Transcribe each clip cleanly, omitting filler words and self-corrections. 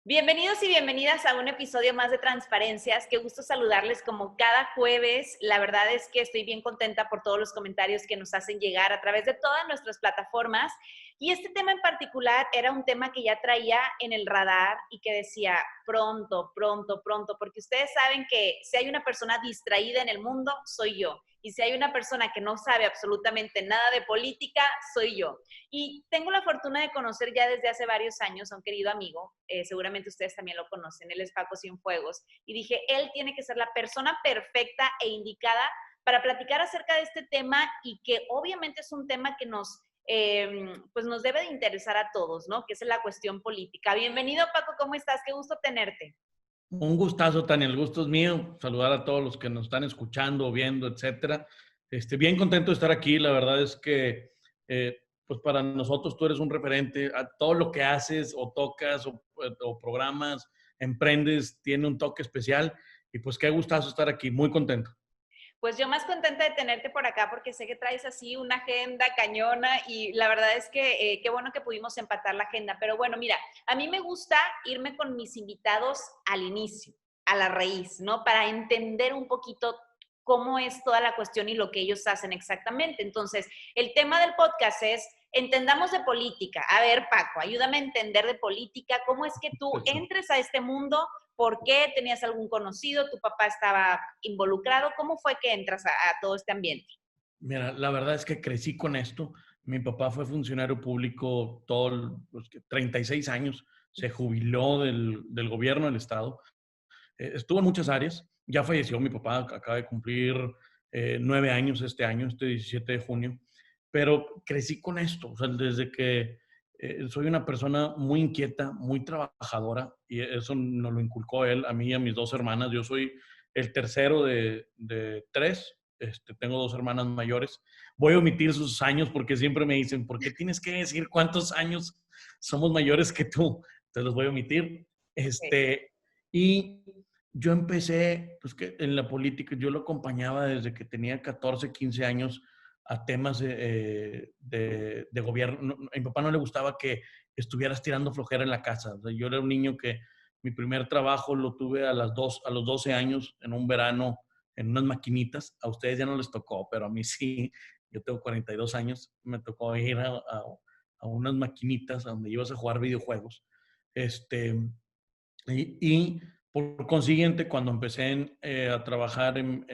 Bienvenidos y bienvenidas a un episodio más de Transparencias. Qué gusto saludarles como cada jueves. La verdad es que estoy bien contenta por todos los comentarios que nos hacen llegar a través de todas nuestras plataformas. Y este tema en particular era un tema que ya traía en el radar y que decía pronto, pronto, pronto, porque ustedes saben que si hay una persona distraída en el mundo, soy yo. Y si hay una persona que no sabe absolutamente nada de política, soy yo. Y tengo la fortuna de conocer ya desde hace varios años a un querido amigo, seguramente ustedes también lo conocen, él es Paco Cienfuegos, y dije, él tiene que ser la persona perfecta e indicada para platicar acerca de este tema y que obviamente es un tema que pues nos debe de interesar a todos, ¿no? Que es la cuestión política. Bienvenido, Paco, ¿cómo estás? Qué gusto tenerte. Un gustazo, Tania, el gusto es mío. Saludar a todos los que nos están escuchando, viendo, etcétera. Bien contento de estar aquí. La verdad es que, pues para nosotros tú eres un referente a todo lo que haces o tocas o programas, emprendes, tiene un toque especial. Y pues qué gustazo estar aquí, muy contento. Pues yo más contenta de tenerte por acá porque sé que traes así una agenda cañona y la verdad es que qué bueno que pudimos empatar la agenda. Pero bueno, mira, a mí me gusta irme con mis invitados al inicio, a la raíz, ¿no? Para entender un poquito cómo es toda la cuestión y lo que ellos hacen exactamente. Entonces, el tema del podcast es entendamos de política. A ver, Paco, ayúdame a entender de política. ¿Cómo es que tú Eso. entres a este mundo? ¿Por qué? ¿Tenías algún conocido? ¿Tu papá estaba involucrado? ¿Cómo fue que entras a todo este ambiente? Mira, la verdad es que crecí con esto. Mi papá fue funcionario público todos los 36 años. Se jubiló del gobierno del estado. Estuvo en muchas áreas. Ya falleció mi papá, acaba de cumplir 9 años este año, este 17 de junio. Pero crecí con esto, o sea, desde que soy una persona muy inquieta, muy trabajadora, y eso nos lo inculcó él, a mí y a mis dos hermanas. Yo soy el tercero de tres. Tengo dos hermanas mayores. Voy a omitir sus años porque siempre me dicen, ¿por qué tienes que decir cuántos años somos mayores que tú? Entonces los voy a omitir. Sí. Y yo empecé, pues que en la política, yo lo acompañaba desde que tenía 14, 15 años a temas de gobierno. A mi papá no le gustaba que estuvieras tirando flojera en la casa. O sea, yo era un niño que mi primer trabajo lo tuve a los 12 años, en un verano, en unas maquinitas. A ustedes ya no les tocó, pero a mí sí. Yo tengo 42 años, me tocó ir a unas maquinitas a donde ibas a jugar videojuegos. Este, y por consiguiente, cuando empecé a trabajar en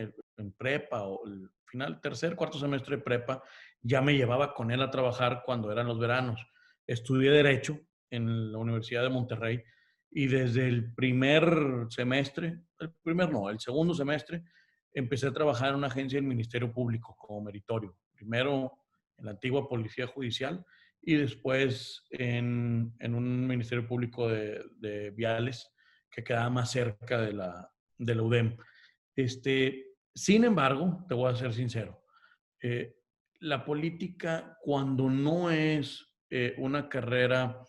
prepa o el final, tercer, cuarto semestre de prepa, ya me llevaba con él a trabajar cuando eran los veranos. Estudié Derecho en la Universidad de Monterrey y desde el primer semestre, el primer no, el segundo semestre, empecé a trabajar en una agencia del Ministerio Público como meritorio. Primero en la antigua Policía Judicial y después en un Ministerio Público de Viales que quedaba más cerca de la UDEM. Sin embargo, te voy a ser sincero, eh, la política cuando no es una carrera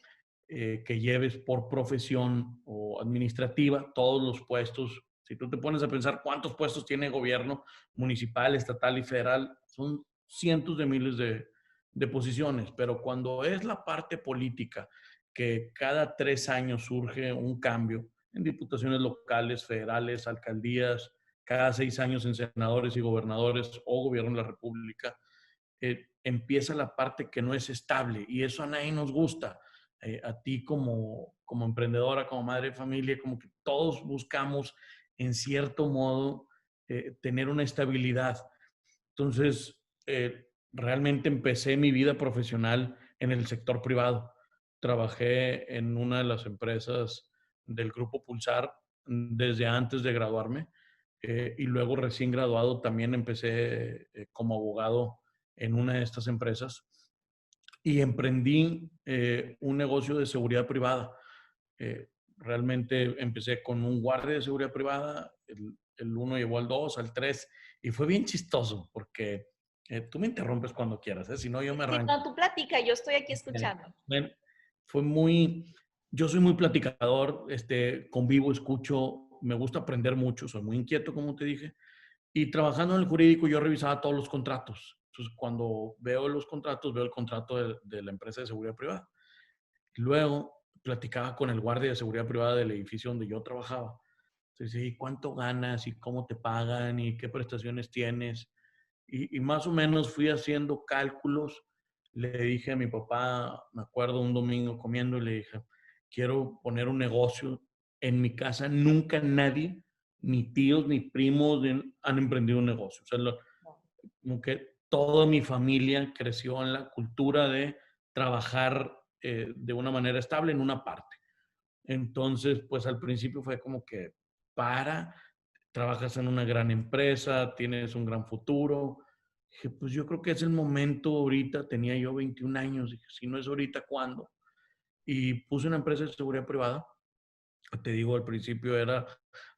que lleves por profesión o administrativa, todos los puestos, si tú te pones a pensar cuántos puestos tiene el gobierno municipal, estatal y federal, son cientos de miles de posiciones, pero cuando es la parte política, que cada 3 años surge un cambio en diputaciones locales, federales, alcaldías, cada 6 años en senadores y gobernadores o gobierno de la República, empieza la parte que no es estable y eso a nadie nos gusta. A ti como emprendedora, como madre de familia, como que todos buscamos en cierto modo tener una estabilidad. Entonces, realmente empecé mi vida profesional en el sector privado. Trabajé en una de las empresas del Grupo Pulsar desde antes de graduarme y luego recién graduado también empecé como abogado en una de estas empresas y emprendí un negocio de seguridad privada. Realmente empecé con un guardia de seguridad privada, el uno llevó al dos, al tres, y fue bien chistoso porque tú me interrumpes cuando quieras, ¿eh? Si no yo me Sí, no, arranco. tú platica, yo estoy aquí Eh, escuchando. bueno, fue muy, yo soy muy platicador, convivo, escucho, me gusta aprender mucho, soy muy inquieto, como te dije, y trabajando en el jurídico yo revisaba todos los contratos. Entonces, cuando veo los contratos, veo el contrato de la empresa de seguridad privada. Luego platicaba con el guardia de seguridad privada del edificio donde yo trabajaba. Entonces, ¿y cuánto ganas? ¿Y cómo te pagan? ¿Y qué prestaciones tienes? Y más o menos fui haciendo cálculos. Le dije a mi papá, me acuerdo un domingo comiendo, y le dije, quiero poner un negocio en mi casa. Nunca nadie, ni tíos, ni primos, han emprendido un negocio. O sea, como que toda mi familia creció en la cultura de trabajar de una manera estable en una parte. Entonces, pues al principio fue como que trabajas en una gran empresa, tienes un gran futuro. Dije, pues yo creo que es el momento ahorita, tenía yo 21 años, dije, si no es ahorita, ¿cuándo? Y puse una empresa de seguridad privada. Te digo, al principio era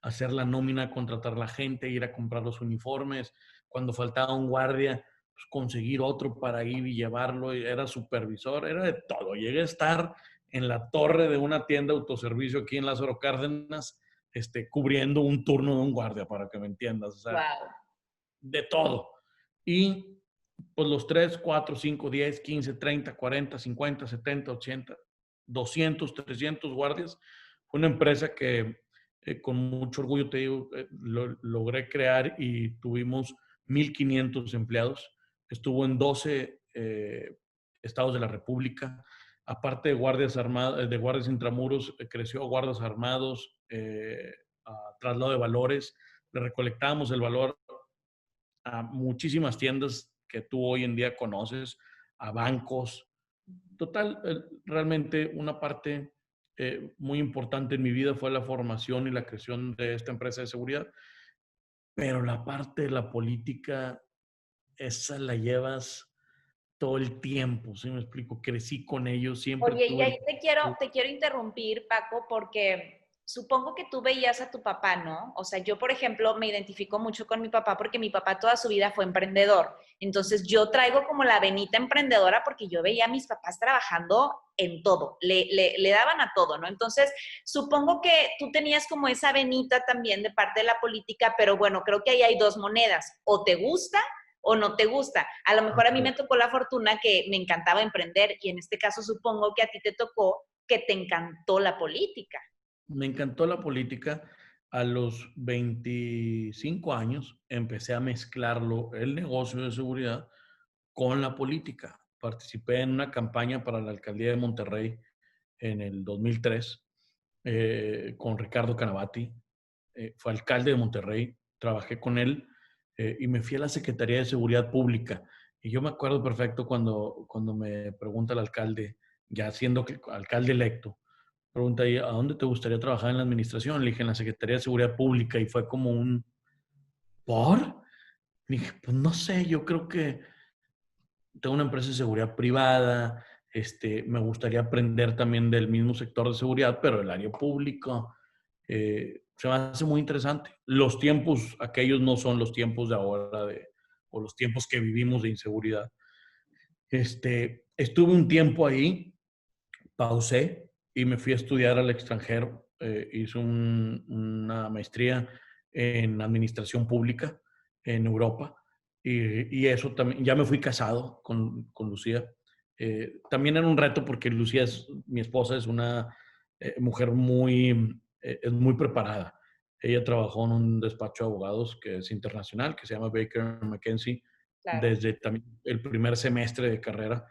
hacer la nómina, contratar la gente, ir a comprar los uniformes. Cuando faltaba un guardia, pues conseguir otro para ir y llevarlo. Era supervisor, era de todo. Llegué a estar en la torre de una tienda de autoservicio aquí en Lázaro Cárdenas, cubriendo un turno de un guardia, para que me entiendas. O sea, Wow. de todo. Y pues los 3, 4, 5, 10, 15, 30, 40, 50, 70, 80, 200, 300 guardias. Fue una empresa que con mucho orgullo, te digo, logré crear y tuvimos 1,500 empleados. Estuvo en 12 estados de la República. Aparte de guardias armados, de guardias intramuros, creció a guardias armados, a traslado de valores. Le recolectábamos el valor a muchísimas tiendas que tú hoy en día conoces, a bancos. Total, realmente una parte muy importante en mi vida fue la formación y la creación de esta empresa de seguridad, pero la parte de la política, esa la llevas todo el tiempo, ¿sí me explico? Crecí con ellos, siempre Oye, y tuve... ahí te quiero interrumpir, Paco, porque supongo que tú veías a tu papá, ¿no? O sea, yo, por ejemplo, me identifico mucho con mi papá porque mi papá toda su vida fue emprendedor. Entonces, yo traigo como la venita emprendedora porque yo veía a mis papás trabajando en todo, le daban a todo, ¿no? Entonces, supongo que tú tenías como esa venita también de parte de la política, pero bueno, creo que ahí hay dos monedas, o te gusta o no te gusta. A lo mejor a mí me tocó la fortuna que me encantaba emprender y en este caso supongo que a ti te tocó que te encantó la política. Me encantó la política. A los 25 años empecé a mezclarlo, el negocio de seguridad, con la política. Participé en una campaña para la alcaldía de Monterrey en el 2003 con Ricardo Canavati. Fue alcalde de Monterrey, trabajé con él y me fui a la Secretaría de Seguridad Pública. Y yo me acuerdo perfecto cuando me pregunta el alcalde, ya siendo alcalde electo, pregunta ahí, ¿a dónde te gustaría trabajar en la administración? Le dije, en la Secretaría de Seguridad Pública y fue como un, ¿por? Le dije, pues no sé, yo creo que tengo una empresa de seguridad privada, me gustaría aprender también del mismo sector de seguridad, pero el área pública se me hace muy interesante. Los tiempos, aquellos no son los tiempos de ahora o los tiempos que vivimos de inseguridad. Estuve un tiempo ahí, pausé y me fui a estudiar al extranjero. Hice una maestría en administración pública en Europa y eso también, ya me fui casado con Lucía. También era un reto porque Lucía, mi esposa, es una mujer es muy preparada. Ella trabajó en un despacho de abogados que es internacional, que se llama Baker McKenzie, Claro. desde también el primer semestre de carrera.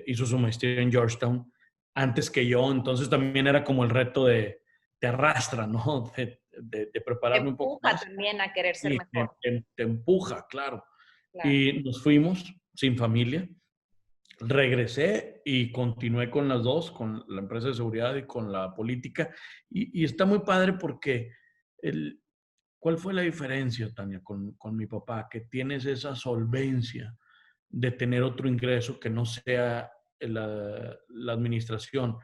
Hizo su maestría en Georgetown antes que yo, entonces también era como el reto te arrastra, ¿no? De Te prepararme un poco empuja más también a querer ser y mejor. te empuja, claro. Claro. Y nos fuimos sin familia. Regresé y continué con las dos, con la empresa de seguridad y con la política. Y está muy padre porque ¿cuál fue la diferencia, Tania, con mi papá? Que tienes esa solvencia de tener otro ingreso que no sea la administración,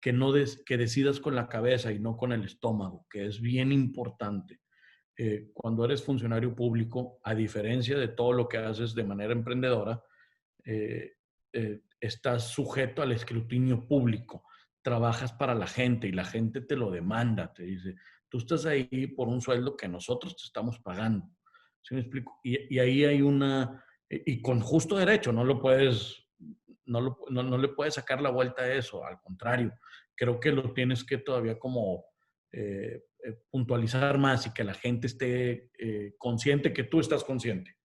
que decidas con la cabeza y no con el estómago, que es bien importante. Cuando eres funcionario público, a diferencia de todo lo que haces de manera emprendedora, eh, estás sujeto al escrutinio público. Trabajas para la gente y la gente te lo demanda, te dice, tú estás ahí por un sueldo que nosotros te estamos pagando. ¿Sí me explico? Y ahí hay y con justo derecho, no le puedes sacar la vuelta a eso, al contrario, creo que lo tienes que todavía como puntualizar más y que la gente esté consciente que tú estás consciente.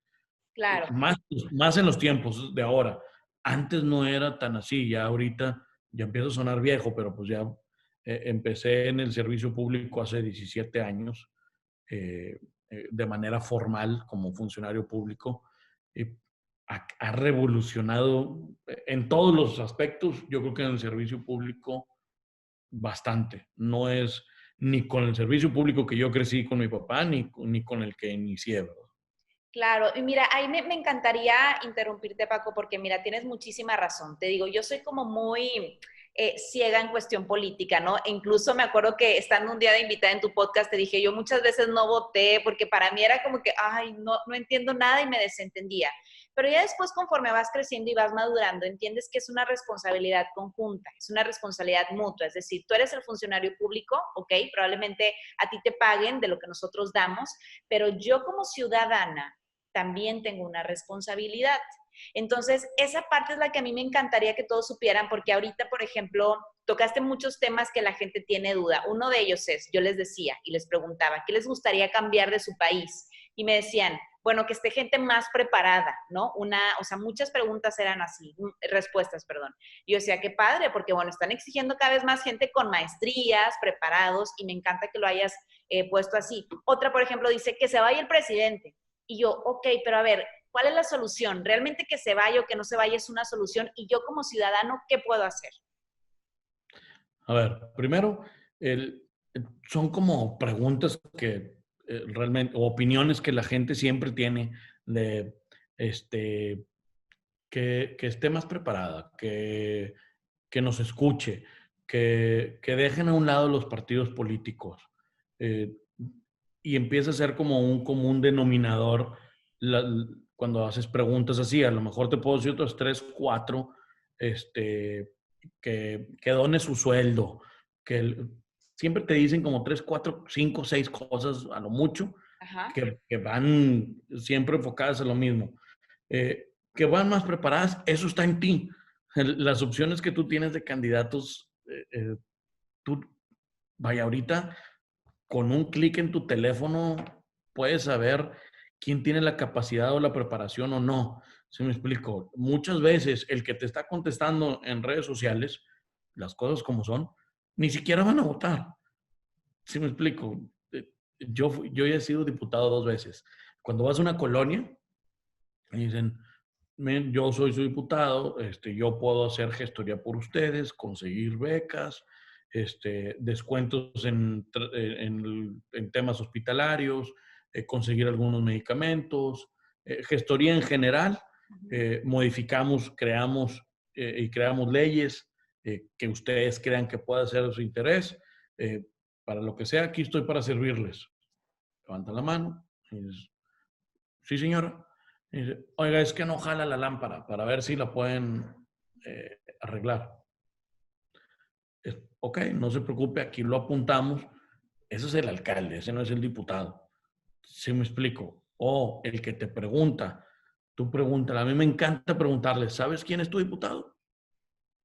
Claro. Más en los tiempos de ahora. Antes no era tan así, ya ahorita ya empiezo a sonar viejo, pero pues ya empecé en el servicio público hace 17 años de manera formal como funcionario público. Ha revolucionado en todos los aspectos, yo creo que en el servicio público bastante. No es ni con el servicio público que yo crecí con mi papá, ni con el que inicié, ¿verdad? Claro, y mira, ahí me encantaría interrumpirte, Paco, porque mira, tienes muchísima razón. Te digo, yo soy como muy ciega en cuestión política, ¿no? E incluso me acuerdo que estando un día de invitada en tu podcast, te dije, yo muchas veces no voté porque para mí era como que, ay, no entiendo nada y me desentendía. Pero ya después, conforme vas creciendo y vas madurando, entiendes que es una responsabilidad conjunta, es una responsabilidad mutua. Es decir, tú eres el funcionario público, ¿ok? Probablemente a ti te paguen de lo que nosotros damos, pero yo como ciudadana también tengo una responsabilidad. Entonces, esa parte es la que a mí me encantaría que todos supieran, porque ahorita, por ejemplo, tocaste muchos temas que la gente tiene duda. Uno de ellos es, yo les decía y les preguntaba, ¿qué les gustaría cambiar de su país? Y me decían, bueno, que esté gente más preparada, ¿no? O sea, muchas preguntas eran así, respuestas, perdón. Y yo decía, qué padre, porque bueno, están exigiendo cada vez más gente con maestrías, preparados, y me encanta que lo hayas puesto así. Otra, por ejemplo, dice que se vaya el presidente. Y yo, ok, pero a ver, ¿cuál es la solución? ¿Realmente que se vaya o que no se vaya es una solución? Y yo como ciudadano, ¿qué puedo hacer? A ver, primero, son como preguntas que realmente, o opiniones que la gente siempre tiene de este, que esté más preparada, que nos escuche, que dejen a un lado los partidos políticos eh, y empieza a ser como un común denominador la, cuando haces preguntas así. A lo mejor te puedo decir otros tres, cuatro, que done su sueldo, siempre te dicen como tres, cuatro, cinco, seis cosas a lo mucho Ajá. que van siempre enfocadas a lo mismo. Que van más preparadas, eso está en ti. Las opciones que tú tienes de candidatos, tú, vaya, ahorita con un clic en tu teléfono puedes saber quién tiene la capacidad o la preparación o no. ¿Sí me explico? Muchas veces el que te está contestando en redes sociales, las cosas como son, ni siquiera van a votar. ¿Sí me explico? Yo ya he sido diputado 2 veces. Cuando vas a una colonia, y dicen, yo soy su diputado, yo puedo hacer gestoría por ustedes, conseguir becas, descuentos en temas hospitalarios, conseguir algunos medicamentos, gestoría en general, modificamos, creamos y creamos leyes que ustedes crean que pueda ser de su interés. eh, para lo que sea, aquí estoy para servirles. Levanta la mano y dices, sí, señora. Y dice, oiga, es que no jala la lámpara para ver si la pueden arreglar. Ok, no se preocupe, aquí lo apuntamos. Ese es el alcalde, ese no es el diputado. ¿Sí me explico? O el que te pregunta, tú pregúntale. A mí me encanta preguntarle, ¿sabes quién es tu diputado?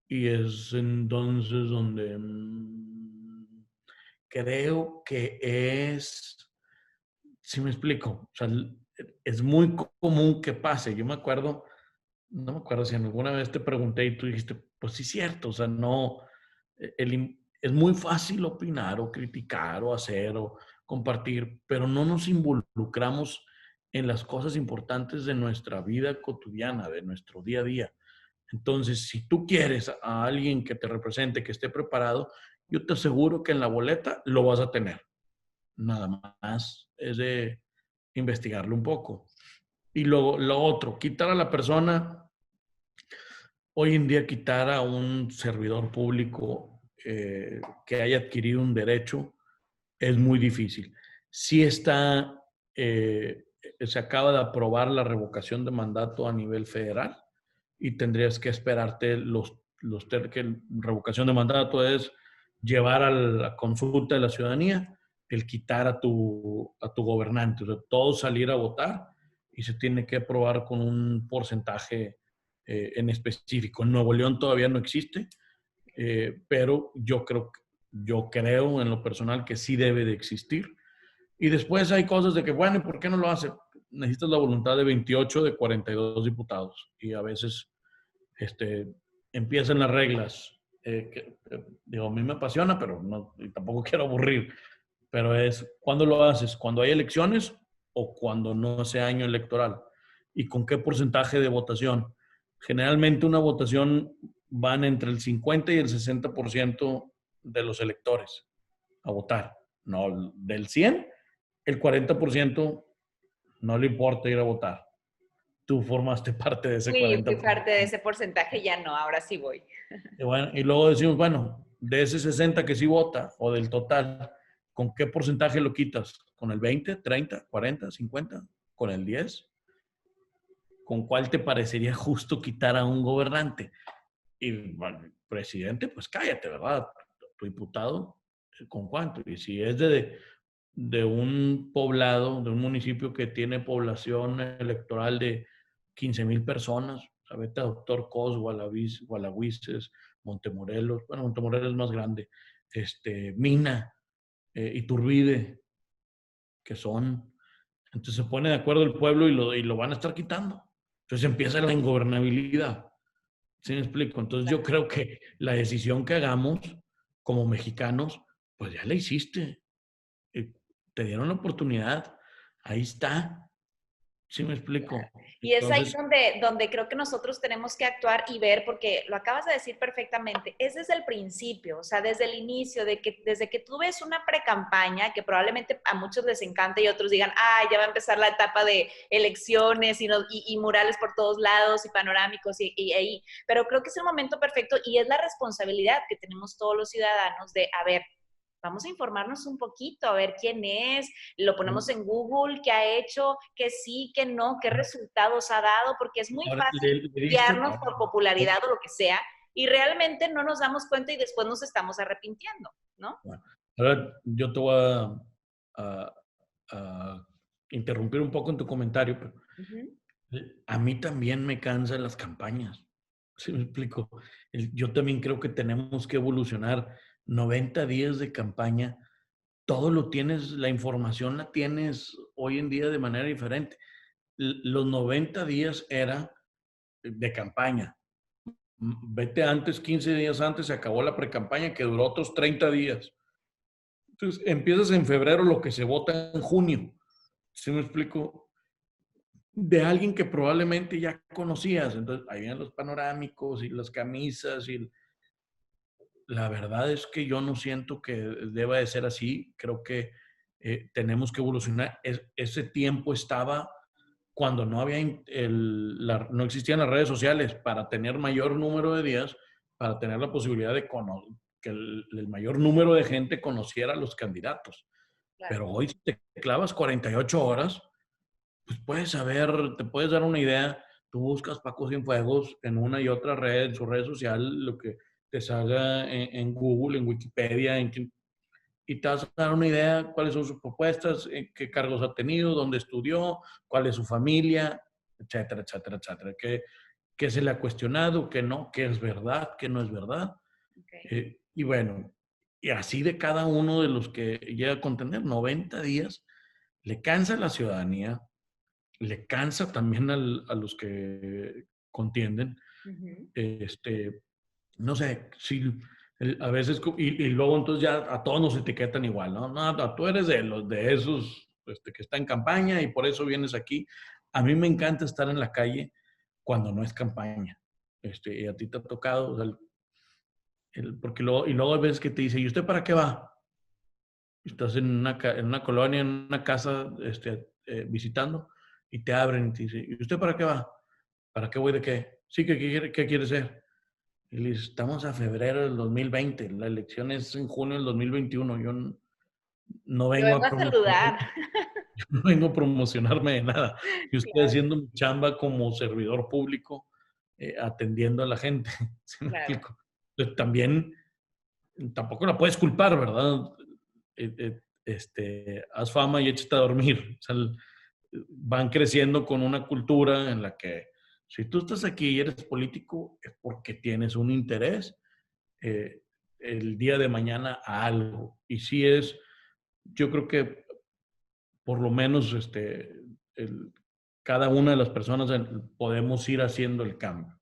Y es entonces donde creo que es, ¿sí me explico? O sea, es muy común que pase. Yo me acuerdo, no me acuerdo si en alguna vez te pregunté y tú dijiste, pues sí, cierto, o sea, no, es muy fácil opinar o criticar o hacer o compartir, pero no nos involucramos en las cosas importantes de nuestra vida cotidiana, de nuestro día a día. Entonces, si tú quieres a alguien que te represente, que esté preparado, yo te aseguro que en la boleta lo vas a tener. Nada más es de investigarlo un poco. Y luego lo otro, quitar a la persona, hoy en día quitar a un servidor público que haya adquirido un derecho es muy difícil. Sí está, se acaba de aprobar la revocación de mandato a nivel federal y tendrías que esperarte que revocación de mandato es llevar a la consulta de la ciudadanía el quitar a tu gobernante, o sea, todos salir a votar y se tiene que aprobar con un porcentaje en específico. En Nuevo León todavía no existe, pero yo creo en lo personal que sí debe de existir. Y después hay cosas de que, bueno, ¿y por qué no lo hace? Necesitas la voluntad de 28 de 42 diputados. Y a veces empiezan las reglas. Digo, a mí me apasiona, pero no, y tampoco quiero aburrir. Pero es, ¿cuándo lo haces? ¿Cuando hay elecciones o cuando no sea año electoral? ¿Y con qué porcentaje de votación? Generalmente una votación van entre el 50 y el 60% de los electores a votar. No, del 100, el 40% no le importa ir a votar. Tú formaste parte de ese Fui 40%. parte de ese porcentaje, ya no, ahora sí voy. Y, bueno, y luego decimos, bueno, de ese 60 que sí vota o del total, ¿con qué porcentaje lo quitas? ¿Con el 20, 30, 40, 50? ¿Con el 10? ¿Con cuál te parecería justo quitar a un gobernante? Y bueno, presidente, pues cállate, ¿verdad? Tu diputado, ¿con cuánto? Y si es de un poblado, de un municipio que tiene población electoral de 15,000 personas, o sea, vete a Doctor Cos, Gualahuises, Montemorelos, bueno, Montemorelos es más grande, Mina, Iturbide, que son, entonces se pone de acuerdo el pueblo y lo van a estar quitando. Entonces empieza la ingobernabilidad. ¿Sí me explico? Entonces yo creo que la decisión que hagamos como mexicanos, pues ya la hiciste. Eh, Te dieron la oportunidad. Ahí está. ¿Sí me explico? Y es ahí Entonces, donde creo que nosotros tenemos que actuar y ver, porque lo acabas de decir perfectamente, es desde el principio, o sea, desde el inicio, desde que tú ves una pre-campaña, que probablemente a muchos les encanta y otros digan, ah, ya va a empezar la etapa de elecciones y murales por todos lados y panorámicos y ahí, pero creo que es el momento perfecto y es la responsabilidad que tenemos todos los ciudadanos de, a ver, vamos a informarnos un poquito, a ver quién es, lo ponemos en Google, qué ha hecho, qué sí, qué no, qué resultados ha dado, porque es muy ahora fácil le diste. guiarnos por popularidad o lo que sea, y realmente no nos damos cuenta y después nos estamos arrepintiendo, ¿no? Bueno, ahora yo te voy a, a interrumpir un poco en tu comentario, pero Uh -huh. a mí también me cansan las campañas. ¿Sí me explico? Yo también creo que tenemos que evolucionar 90 días de campaña. Todo lo tienes, la información la tienes hoy en día de manera diferente. Los 90 días era de campaña. Vete antes, 15 días antes, se acabó la precampaña que duró otros 30 días. Entonces, empiezas en febrero lo que se vota en junio. ¿Sí me explico? De alguien que probablemente ya conocías. Entonces, ahí vienen los panorámicos y las camisas. Y la verdad es que yo no siento que deba de ser así. Creo que tenemos que evolucionar. Ese tiempo estaba cuando no había no existían las redes sociales para tener mayor número de días, para tener la posibilidad de que el mayor número de gente conociera a los candidatos. Claro. Pero hoy si te clavas 48 horas, pues puedes saber, te puedes dar una idea. Tú buscas Paco Cienfuegos en una y otra red, en su red social, lo que te salga en Google, en Wikipedia, y te vas a dar una idea cuáles son sus propuestas, qué cargos ha tenido, dónde estudió, cuál es su familia, etcétera, etcétera, etcétera. ¿Qué se le ha cuestionado? ¿Qué no? ¿Qué es verdad? ¿Qué no es verdad? Okay. Y bueno, y así de cada uno de los que llega a contender 90 días, le cansa a la ciudadanía, le cansa también a los que contienden. Uh -huh. No sé, si a veces, y luego entonces ya a todos nos etiquetan igual, ¿no? No, tú eres de esos que está en campaña y por eso vienes aquí. A mí me encanta estar en la calle cuando no es campaña. Y a ti te ha tocado, o sea, porque luego hay veces que te dice, ¿y usted para qué va? Estás en una colonia, en una casa, visitando, y te abren y te dicen, ¿y usted para qué va? ¿Para qué voy de qué? Sí, ¿qué quiere ser? Y le dice, estamos a febrero del 2020, la elección es en junio del 2021, yo no Yo vengo vengo a a saludar. no vengo a promocionarme de nada. Yo estoy Claro, haciendo mi chamba como servidor público, atendiendo a la gente. ¿Sí me claro. explico? Entonces, también, tampoco la puedes culpar, ¿verdad? Haz fama y échate a dormir. O sea, van creciendo con una cultura en la que si tú estás aquí y eres político es porque tienes un interés eh, el día de mañana a algo. Y sí es, yo creo que por lo menos cada una de las personas podemos ir haciendo el cambio.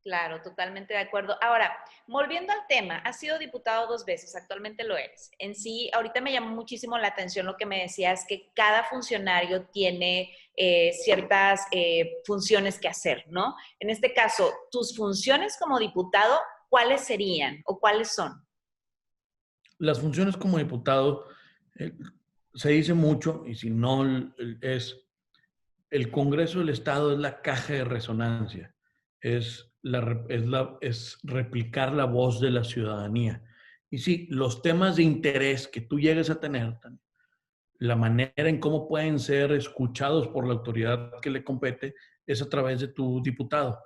Claro, totalmente de acuerdo. Ahora, volviendo al tema, has sido diputado 2 veces, actualmente lo eres. En sí, ahorita me llamó muchísimo la atención lo que me decías, que cada funcionario tiene ciertas funciones que hacer, ¿no? En este caso, tus funciones como diputado, ¿cuáles serían o cuáles son? Las funciones como diputado, eh, se dice mucho, y si no, el Congreso del Estado es la caja de resonancia, es replicar la voz de la ciudadanía. Y sí, los temas de interés que tú llegues a tener, la manera en cómo pueden ser escuchados por la autoridad que le compete es a través de tu diputado.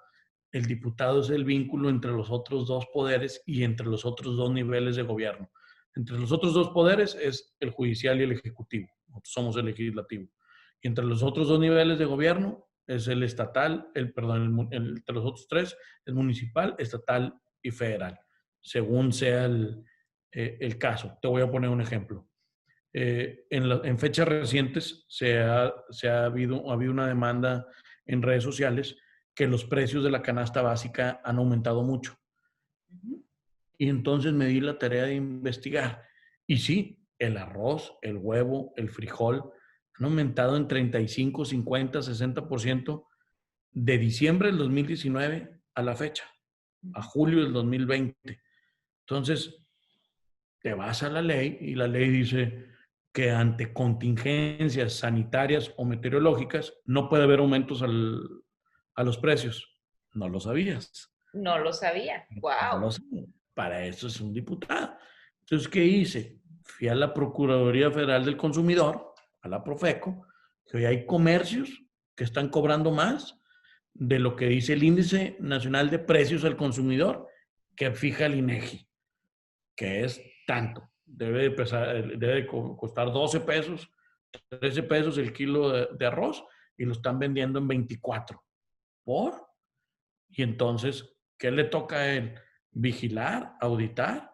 El diputado es el vínculo entre los otros dos poderes y entre los otros dos niveles de gobierno. Entre los otros dos poderes es el judicial y el ejecutivo. Nosotros somos el legislativo. Y entre los otros dos niveles de gobierno es el estatal, entre los otros tres es municipal, estatal y federal, según sea el caso. Te voy a poner un ejemplo. En fechas recientes ha habido una demanda en redes sociales que los precios de la canasta básica han aumentado mucho. Y entonces me di la tarea de investigar. Y sí, el arroz, el huevo, el frijol han aumentado en 35, 50, 60% de diciembre del 2019 a la fecha, a julio del 2020. Entonces, te vas a la ley y la ley dice que ante contingencias sanitarias o meteorológicas no puede haber aumentos a los precios. No lo sabías. No lo sabía. No Wow. lo sabía. Para eso es un diputado. Entonces, ¿qué hice? Fui a la Procuraduría Federal del Consumidor, a la Profeco, que hoy hay comercios que están cobrando más de lo que dice el Índice Nacional de Precios al Consumidor que fija el INEGI, que es tanto. Debe costar 12 pesos, 13 pesos el kilo de arroz y lo están vendiendo en 24. ¿Por? Y entonces, ¿qué le toca a él? Vigilar, auditar,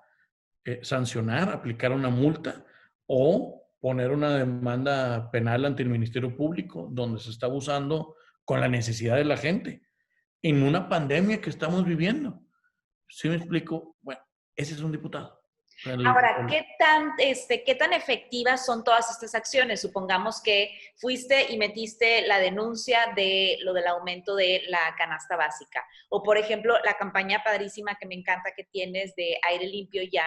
sancionar, aplicar una multa o poner una demanda penal ante el Ministerio Público donde se está abusando con la necesidad de la gente en una pandemia que estamos viviendo. ¿Sí me explico? Bueno, ese es un diputado. Ahora, ¿qué tan efectivas son todas estas acciones? Supongamos que fuiste y metiste la denuncia de lo del aumento de la canasta básica. O, por ejemplo, la campaña padrísima que me encanta que tienes de aire limpio ya,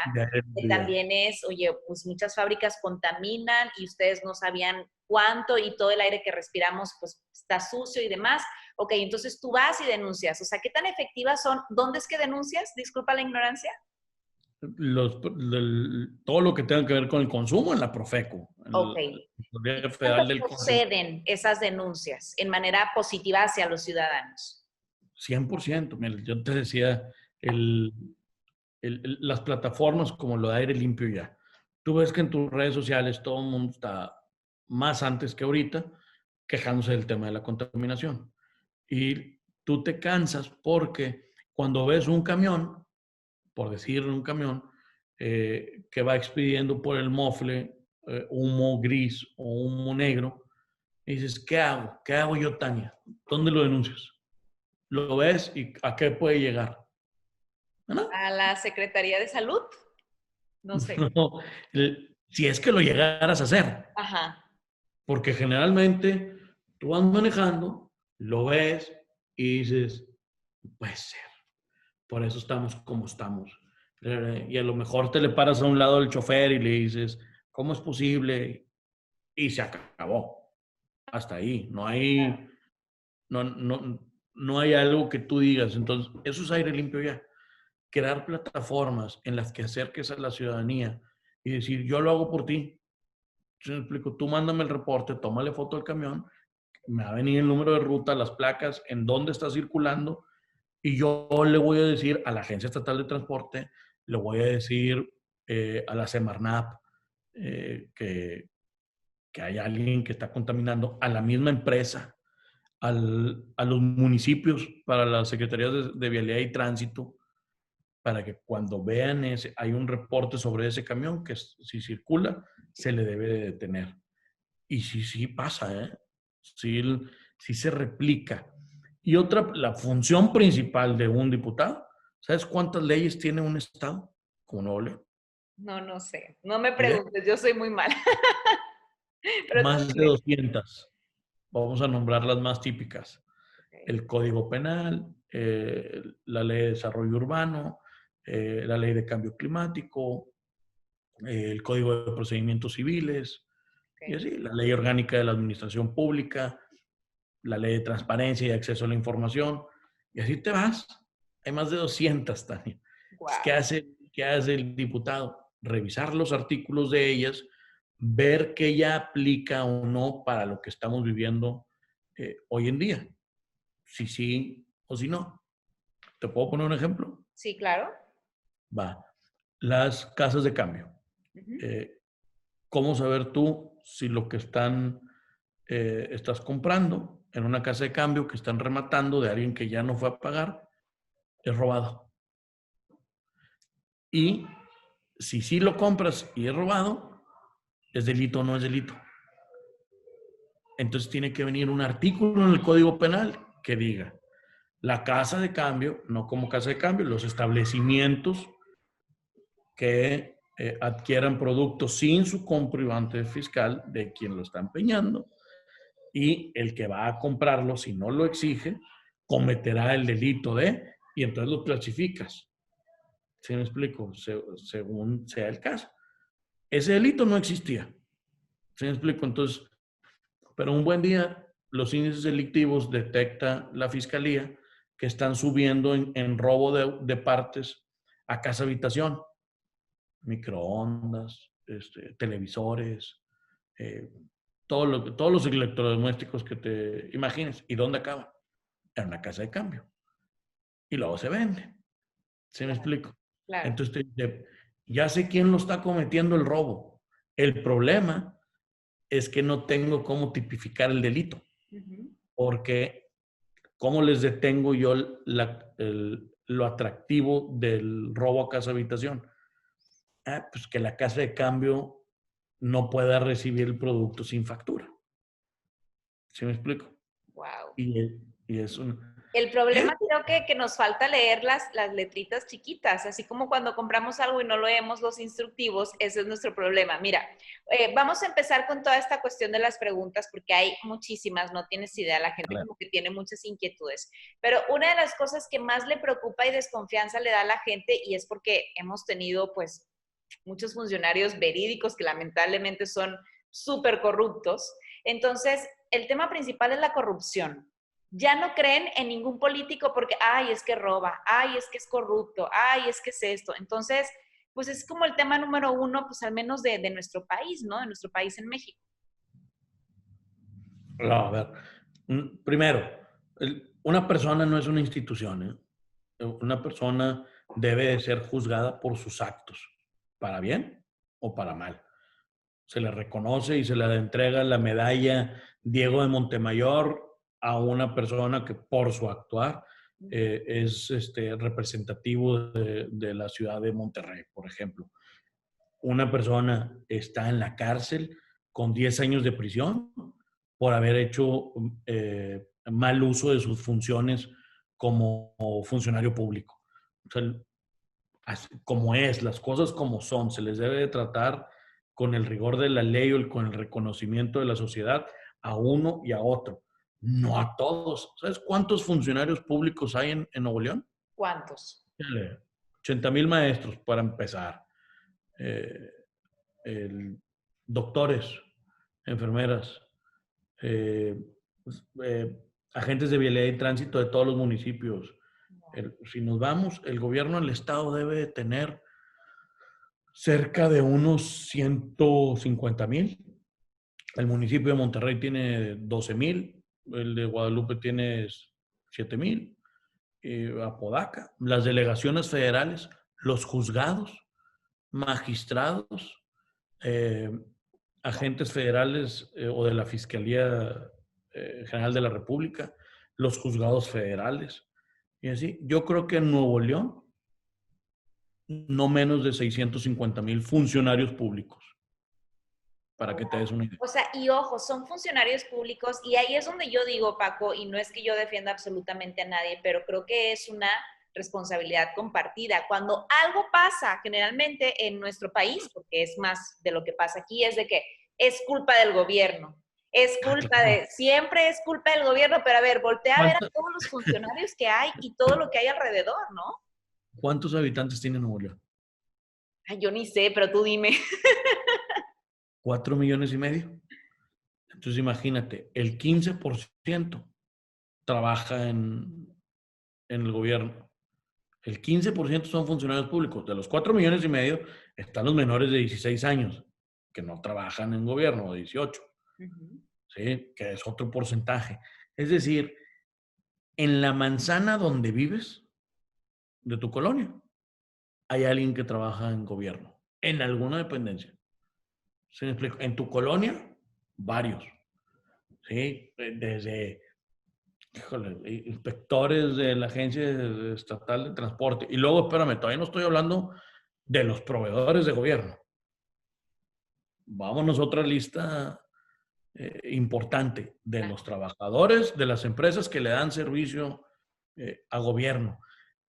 que también es, oye, pues muchas fábricas contaminan y ustedes no sabían cuánto y todo el aire que respiramos pues está sucio y demás. Ok, entonces tú vas y denuncias. O sea, ¿qué tan efectivas son? ¿Dónde es que denuncias? Disculpa la ignorancia. Todo lo que tenga que ver con el consumo en la Profeco, en Ok. ¿Y la cuándo Federal del Consumo. proceden esas denuncias en manera positiva hacia los ciudadanos? 100%. Mira, yo te decía, el, las plataformas como lo de aire limpio ya. Tú ves que en tus redes sociales todo el mundo está más antes que ahorita quejándose del tema de la contaminación. Y tú te cansas porque cuando ves un camión, por decir un camión, que va expidiendo por el mofle humo gris o humo negro, y dices, ¿qué hago? ¿Qué hago yo, Tania? ¿Dónde lo denuncias? ¿Lo ves y a qué puede llegar? ¿No? ¿A la Secretaría de Salud? No sé. No, si es que lo llegaras a hacer, Ajá. porque generalmente tú vas manejando, lo ves y dices, "No puede ser, por eso estamos como estamos". Y a lo mejor te le paras a un lado del chofer y le dices, ¿cómo es posible? Y se acabó. Hasta ahí. No hay algo que tú digas. Entonces, eso es aire limpio ya. Crear plataformas en las que acerques a la ciudadanía y decir, yo lo hago por ti. ¿Sí me explico? Tú mándame el reporte, tómale foto al camión, me va a venir el número de ruta, las placas, en dónde está circulando, y yo le voy a decir a la Agencia Estatal de Transporte, le voy a decir a la Semarnap que hay alguien que está contaminando, a la misma empresa, a los municipios para las secretarías de Vialidad y Tránsito, para que cuando vean hay un reporte sobre ese camión que si circula, se le debe de detener. Y sí pasa, ¿eh? Sí, sí se replica. Y otra, la función principal de un diputado, ¿sabes cuántas leyes tiene un estado como Nuevo León? No, no sé. No me ¿Eh? preguntes, yo soy muy mala. Pero tú Más de dime. 200. Vamos a nombrar las más típicas. Ok, El Código Penal, la Ley de Desarrollo Urbano, la Ley de Cambio Climático, el Código de Procedimientos Civiles, y ok. así, la Ley Orgánica de la Administración Pública, la Ley de Transparencia y Acceso a la Información, y así te vas. Hay más de 200, Tania. Wow. ¿Qué hace el diputado? Revisar los artículos de ellas, ver qué ya aplica o no para lo que estamos viviendo hoy en día. Si sí o si no. ¿Te puedo poner un ejemplo? Sí, claro. Va. Las casas de cambio. Ujú. Eh, ¿Cómo saber tú si lo que estás comprando en una casa de cambio que están rematando de alguien que ya no fue a pagar es robado? Y si sí lo compras y es robado, ¿es delito o no es delito? Entonces tiene que venir un artículo en el Código Penal que diga, la casa de cambio, no como casa de cambio, los establecimientos que adquieran productos sin su comprobante fiscal de quien lo está empeñando, y el que va a comprarlo, si no lo exige, cometerá el delito y entonces lo clasificas. ¿Sí me explico? Según sea el caso. Ese delito no existía. ¿Sí me explico? Entonces, pero un buen día, los índices delictivos detecta la fiscalía que están subiendo en robo de partes a casa habitación, microondas, televisores, eh, todos los electrodomésticos que te imagines. ¿Y dónde acaba? En una casa de cambio. Y luego se vende. ¿Sí me Claro, explico? claro. Entonces, ya sé quién lo está cometiendo el robo. El problema es que no tengo cómo tipificar el delito, Ujú. porque ¿cómo les detengo yo lo atractivo del robo a casa habitación? Pues que la casa de cambio no pueda recibir el producto sin factura. ¿Sí me explico? Wow. Y es un... El ¿Eh? problema creo que nos falta leer las letritas chiquitas, así como cuando compramos algo y no leemos los instructivos, ese es nuestro problema. Mira, vamos a empezar con toda esta cuestión de las preguntas porque hay muchísimas, no tienes idea, la gente como que tiene muchas inquietudes, pero una de las cosas que más le preocupa y desconfianza le da a la gente, y es porque hemos tenido pues muchos funcionarios verídicos que lamentablemente son súper corruptos, entonces el tema principal es la corrupción. Ya no creen en ningún político porque, ay, es que roba, ay, es que es corrupto, ay, es que es esto. Entonces, pues es como el tema número uno, pues al menos de nuestro país, ¿no? De nuestro país en México. No, a ver. Primero, una persona no es una institución, ¿eh? Una persona debe de ser juzgada por sus actos, para bien o para mal. Se le reconoce y se le entrega la medalla Diego de Montemayor a una persona que por su actuar es representativo de la ciudad de Monterrey, por ejemplo. Una persona está en la cárcel con 10 años de prisión por haber hecho mal uso de sus funciones como funcionario público. O sea, como es, las cosas como son, se les debe de tratar con el rigor de la ley o con el reconocimiento de la sociedad a uno y a otro, no a todos. ¿Sabes cuántos funcionarios públicos hay en Nuevo León? ¿Cuántos? 80,000 maestros para empezar. Eh, el, doctores, enfermeras, eh, pues, agentes de vialidad y tránsito de todos los municipios. Si nos vamos, el gobierno del estado debe de tener cerca de unos 150,000. El municipio de Monterrey tiene 12,000, el de Guadalupe tiene 7,000, Apodaca, las delegaciones federales, los juzgados, magistrados, eh, agentes federales o de la Fiscalía General de la República, los juzgados federales. Y así, yo creo que en Nuevo León no menos de 650,000 funcionarios públicos, para que te des una idea. O sea, y ojo, son funcionarios públicos y ahí es donde yo digo, Paco, y no es que yo defienda absolutamente a nadie, pero creo que es una responsabilidad compartida. Cuando algo pasa generalmente en nuestro país, porque es más de lo que pasa aquí, es de que es culpa del gobierno, es culpa Claro. de, siempre es culpa del gobierno, pero a ver, voltea a ver a ¿Cuánto- todos los funcionarios que hay y todo lo que hay alrededor, ¿no? ¿Cuántos habitantes tiene Nuevo León? Ay, yo ni sé, pero tú dime. 4,5 millones. Entonces imagínate, el 15% trabaja en el gobierno. El 15% son funcionarios públicos. De los 4,5 millones están los menores de 16 años que no trabajan en gobierno, o 18, Ujú. ¿sí? Que es otro porcentaje. Es decir, en la manzana donde vives, de tu colonia, hay alguien que trabaja en gobierno, en alguna dependencia. ¿Sí me explico? En tu colonia, varios, ¿sí? Desde, híjole, inspectores de la Agencia Estatal de Transporte. Y luego, espérame, todavía no estoy hablando de los proveedores de gobierno. Vámonos a otra lista importante de los trabajadores de las empresas que le dan servicio a gobierno.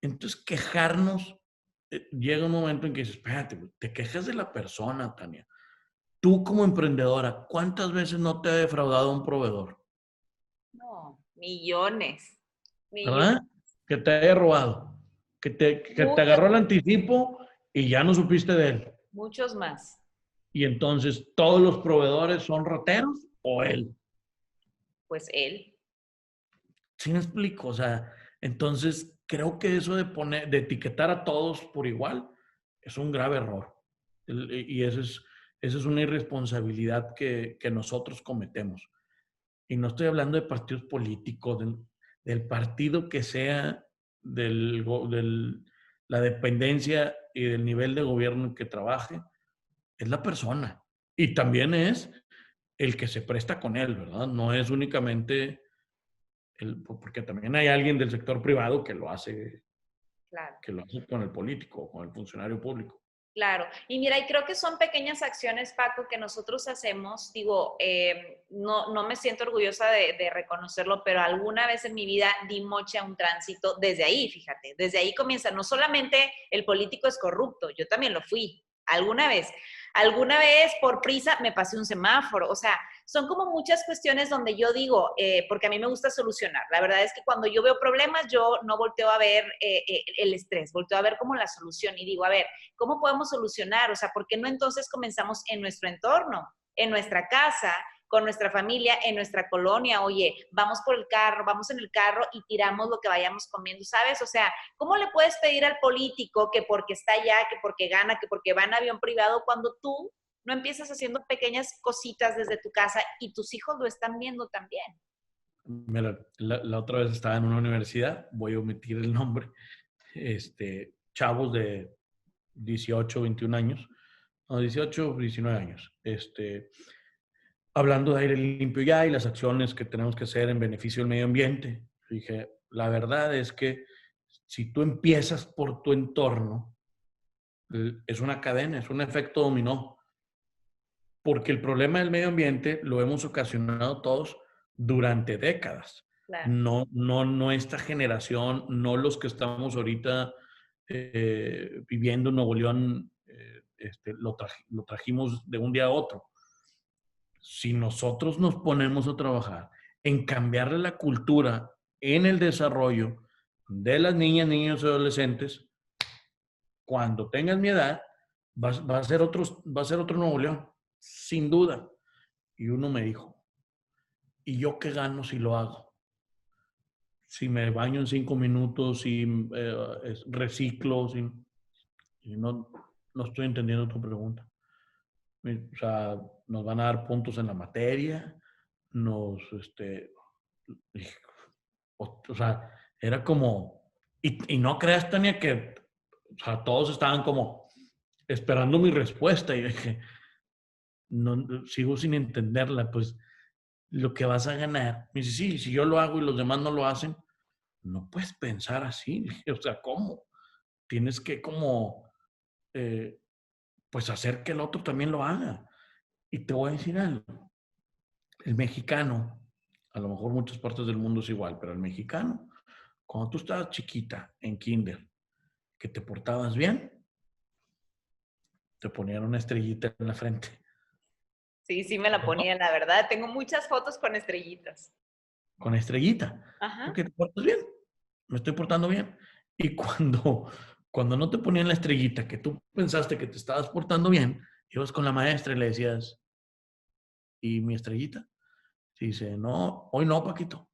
Entonces, quejarnos, llega un momento en que dices, espérate, te quejas de la persona, Tania. Tú como emprendedora, ¿cuántas veces no te ha defraudado un proveedor? No, millones, millones, ¿Verdad? Que te haya robado, que te muchos, agarró el anticipo y ya no supiste de él. muchos más. Y entonces, ¿todos los proveedores son rateros o él? Pues él. ¿Sí me explico? O sea, entonces creo que eso de etiquetar a todos por igual es un grave error. Y esa es una irresponsabilidad que nosotros cometemos. Y no estoy hablando de partidos políticos, del partido que sea, la dependencia y del nivel de gobierno en que trabaje, es la persona. Y también es el que se presta con él, ¿verdad? No es únicamente porque también hay alguien del sector privado Claro. que lo hace con el político, con el funcionario público. Claro, y mira, y creo que son pequeñas acciones, Paco, que nosotros hacemos. Digo, no me siento orgullosa de reconocerlo, pero alguna vez en mi vida di moche a un tránsito desde ahí, fíjate, desde ahí comienza. No solamente el político es corrupto, yo también lo fui, alguna vez por prisa me pasé un semáforo, o sea, son como muchas cuestiones donde yo digo, porque a mí me gusta solucionar. La verdad es que cuando yo veo problemas, yo no volteo a ver el estrés, volteo a ver como la solución y digo, a ver, ¿cómo podemos solucionar? O sea, ¿por qué no entonces comenzamos en nuestro entorno, en nuestra casa, con nuestra familia, en nuestra colonia? Oye, vamos por el carro, vamos en el carro y tiramos lo que vayamos comiendo, ¿sabes? O sea, ¿cómo le puedes pedir al político que porque está allá, que porque gana, que porque va en avión privado, cuando tú no empiezas haciendo pequeñas cositas desde tu casa y tus hijos lo están viendo también? Mira, la otra vez estaba en una universidad, voy a omitir el nombre, chavos de 18, 21 años, no, 18, 19 años, hablando de aire limpio ya y las acciones que tenemos que hacer en beneficio del medio ambiente. Dije, la verdad es que si tú empiezas por tu entorno, es una cadena, es un efecto dominó, porque el problema del medio ambiente lo hemos ocasionado todos durante décadas. Claro. No esta generación, no los que estamos ahorita viviendo en Nuevo León, lo trajimos de un día a otro. Si nosotros nos ponemos a trabajar en cambiarle la cultura en el desarrollo de las niñas, niños y adolescentes, cuando tengas mi edad, va a ser otro Nuevo León, sin duda. Y uno me dijo, ¿y yo qué gano si lo hago? Si me baño en 5 minutos, si reciclo, y no estoy entendiendo tu pregunta. O sea, nos van a dar puntos en la materia, o sea, era como, y no creas, Tania, que, o sea, todos estaban como esperando mi respuesta y dije, no, sigo sin entenderla, pues lo que vas a ganar. Me dice, sí, si yo lo hago y los demás no lo hacen, no puedes pensar así. O sea, ¿cómo? Tienes que como eh, pues hacer que el otro también lo haga. Y te voy a decir algo, el mexicano, a lo mejor muchas partes del mundo es igual, pero el mexicano, cuando tú estabas chiquita en kinder, que te portabas bien, te ponían una estrellita en la frente. Sí, sí me la ¿No? ponía, la verdad. Tengo muchas fotos con estrellitas. Con estrellita, Ajá. porque te portas bien, me estoy portando bien. Y cuando no te ponían la estrellita, que tú pensaste que te estabas portando bien, ibas con la maestra y le decías, ¿y mi estrellita? Y dice, no, hoy no, Paquito.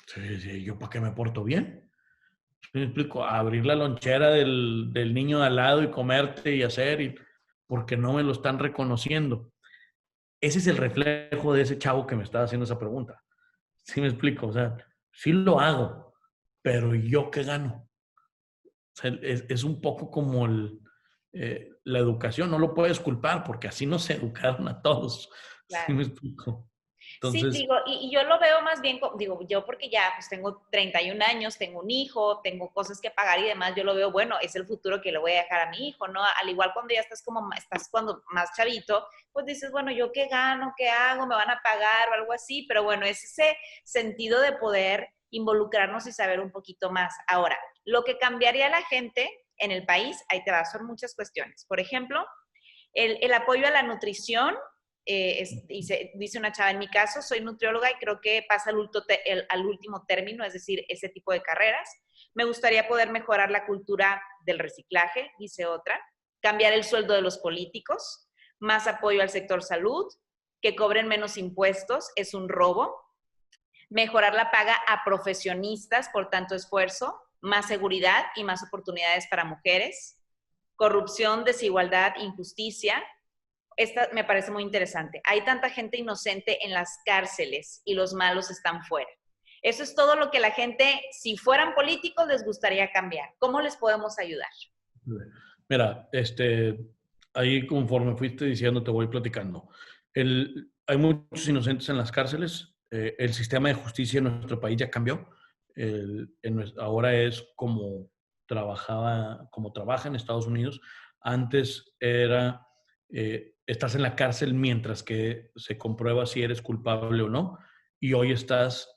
Sí, sí, ¿yo para qué me porto bien? ¿Sí me explico? Abrir la lonchera del niño de al lado y comerte y hacer, porque no me lo están reconociendo. Ese es el reflejo de ese chavo que me estaba haciendo esa pregunta. ¿Sí me explico? O sea, sí lo hago, pero ¿yo qué gano? O sea, es un poco como la educación, no lo puedes culpar porque así nos educaron a todos. ¿Sí Claro. me explico? Sí, Entonces, digo, y yo lo veo más bien, digo, yo porque ya pues tengo 31 años, tengo un hijo, tengo cosas que pagar y demás, yo lo veo, bueno, es el futuro que le voy a dejar a mi hijo, ¿no? Al igual cuando ya estás como, estás cuando más chavito, pues dices, bueno, ¿yo qué gano? ¿Qué hago? ¿Me van a pagar o algo así? Pero bueno, es ese sentido de poder involucrarnos y saber un poquito más. Ahora, lo que cambiaría a la gente en el país, ahí te va, son muchas cuestiones. Por ejemplo, el apoyo a la nutrición, dice una chava, en mi caso soy nutrióloga y creo que pasa al último término, es decir, ese tipo de carreras. Me gustaría poder mejorar la cultura del reciclaje, dice otra, cambiar el sueldo de los políticos, más apoyo al sector salud, que cobren menos impuestos, es un robo, mejorar la paga a profesionistas por tanto esfuerzo, más seguridad y más oportunidades para mujeres, corrupción, desigualdad, injusticia. Esta me parece muy interesante. Hay tanta gente inocente en las cárceles y los malos están fuera. Eso es todo lo que la gente, si fueran políticos, les gustaría cambiar. ¿Cómo les podemos ayudar? mira, ahí conforme fuiste diciendo, te voy platicando. Hay muchos inocentes en las cárceles. El sistema de justicia en nuestro país ya cambió. Ahora es como trabaja en Estados Unidos. Antes era, estás en la cárcel mientras que se comprueba si eres culpable o no. Y hoy estás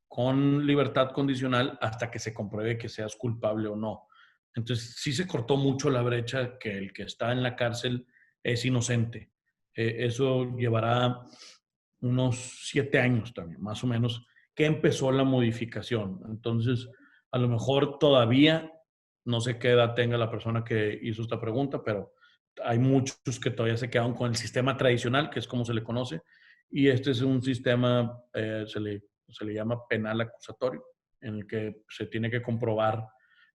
con libertad condicional hasta que se compruebe que seas culpable o no. Entonces, sí se cortó mucho la brecha que el que está en la cárcel es inocente. Eso llevará unos 7 años también, más o menos, que empezó la modificación. Entonces, a lo mejor todavía, no sé qué edad tenga la persona que hizo esta pregunta, pero hay muchos que todavía se quedan con el sistema tradicional, que es como se le conoce, y este es un sistema, se le llama penal acusatorio, en el que se tiene que comprobar,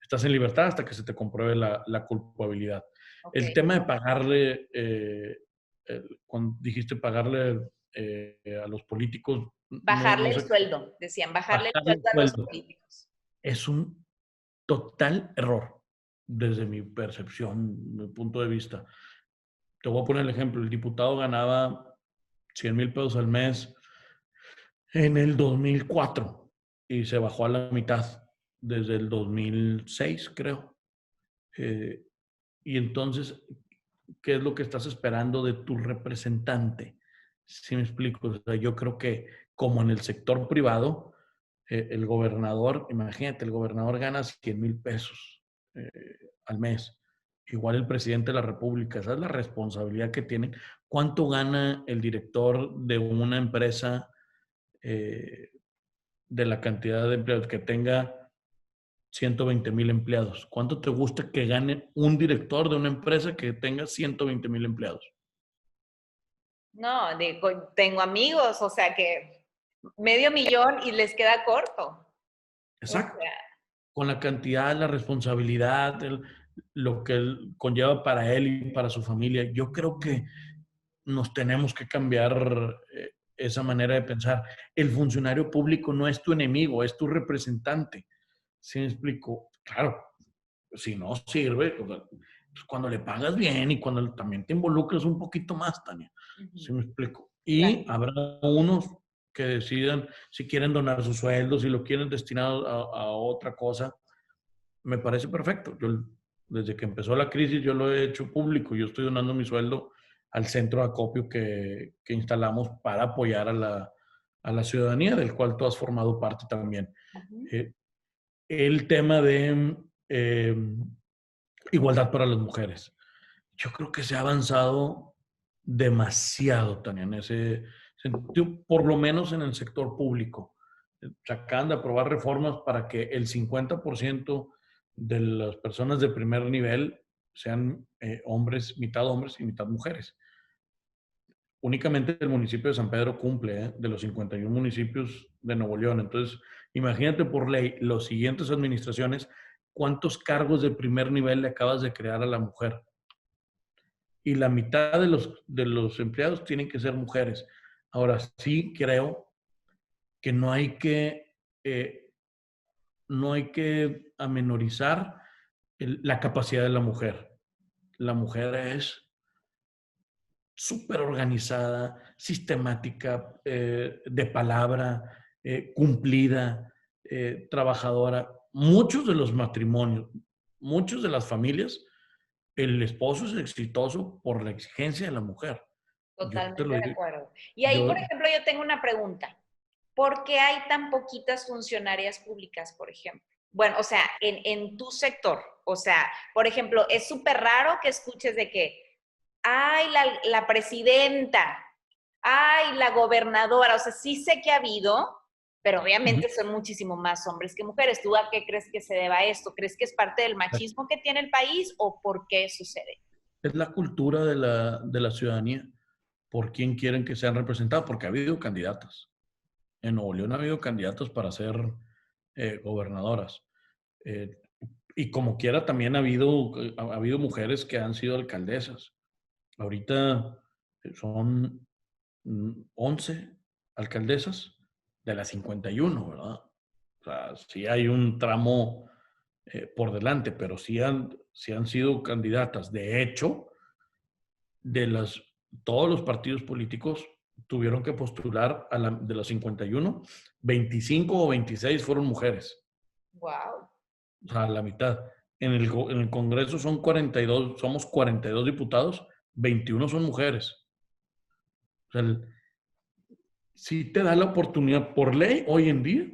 estás en libertad hasta que se te compruebe la culpabilidad. Ok. El tema de pagarle, cuando dijiste pagarle a los políticos, no, Bajarle no el sé, sueldo, decían, bajarle el bajarle sueldo el a los sueldo políticos. es un total error desde mi percepción, mi punto de vista. Te voy a poner el ejemplo, el diputado ganaba 100,000 pesos al mes en el 2004 y se bajó a la mitad desde el 2006, creo. Eh, y entonces, ¿qué es lo que estás esperando de tu representante? ¿Sí me explico? O sea, yo creo que como en el sector privado, el gobernador, imagínate, el gobernador gana 100,000 pesos eh, al mes. Igual el presidente de la República, esa es la responsabilidad que tiene. ¿Cuánto gana el director de una empresa eh, de la cantidad de empleados que tenga 120,000 empleados? ¿Cuánto te gusta que gane un director de una empresa que tenga 120,000 empleados? No, tengo amigos, o sea que medio millón y les queda corto. O Exacto. sea, Con la cantidad, la responsabilidad, lo que él conlleva para él y para su familia. Yo creo que nos tenemos que cambiar esa manera de pensar. El funcionario público no es tu enemigo, es tu representante. ¿Sí me explico? Claro, si no sirve, o sea, pues cuando le pagas bien y cuando también te involucras un poquito más, Tania. ¿Sí ujú, me explico? claro. Y habrá unos que decidan si quieren donar su sueldo, si lo quieren destinado a otra cosa. Me parece perfecto. Yo Desde que empezó la crisis yo lo he hecho público. Yo estoy donando mi sueldo al centro de acopio que instalamos para apoyar a la ciudadanía, del cual tú has formado parte también. Ujú. Eh, el tema de igualdad para las mujeres. Yo creo que se ha avanzado demasiado, Tania, en ese sentido, por lo menos en el sector público. Se acaban de aprobar reformas para que el 50% de las personas de primer nivel sean hombres y mitad mujeres. Únicamente el municipio de San Pedro cumple, de los 51 municipios de Nuevo León. Entonces, imagínate por ley, las siguientes administraciones, cuántos cargos de primer nivel le acabas de crear a la mujer. Y la mitad de los empleados tienen que ser mujeres. Ahora, sí creo que eh, no hay que amenorizar la capacidad de la mujer. La mujer es súper organizada, sistemática, de palabra, cumplida, trabajadora. Muchos de los matrimonios, muchas de las familias, el esposo es exitoso por la exigencia de la mujer. Yo te Totalmente lo de digo. acuerdo. Y ahí, por Yo, ejemplo, yo tengo una pregunta. ¿Por qué hay tan poquitas funcionarias públicas, por ejemplo? Bueno, o sea, en tu sector. O sea, por ejemplo, es súper raro que escuches de que, ay, la presidenta, ay, la gobernadora. O sea, sí sé que ha habido, pero obviamente son muchísimo más hombres que mujeres. ¿Tú a qué crees que se deba esto? ¿Crees que es parte del machismo que tiene el país o por qué sucede? es la cultura de la ciudadanía, por quién quieren que sean representados, porque ha habido candidatas. En Nuevo León ha habido candidatos para ser gobernadoras. Eh, y como quiera, también ha habido mujeres que han sido alcaldesas. Ahorita son 11 alcaldesas de las 51, ¿verdad? O sea, sí hay un tramo por delante, pero sí han sido candidatas. De hecho, de las, todos los partidos políticos tuvieron que postular de los 51, 25 o 26 fueron mujeres. Wow. O sea, la mitad. En el Congreso son 42, somos 42 diputados, 21 son mujeres. O sea, si te da la oportunidad por ley, hoy en día,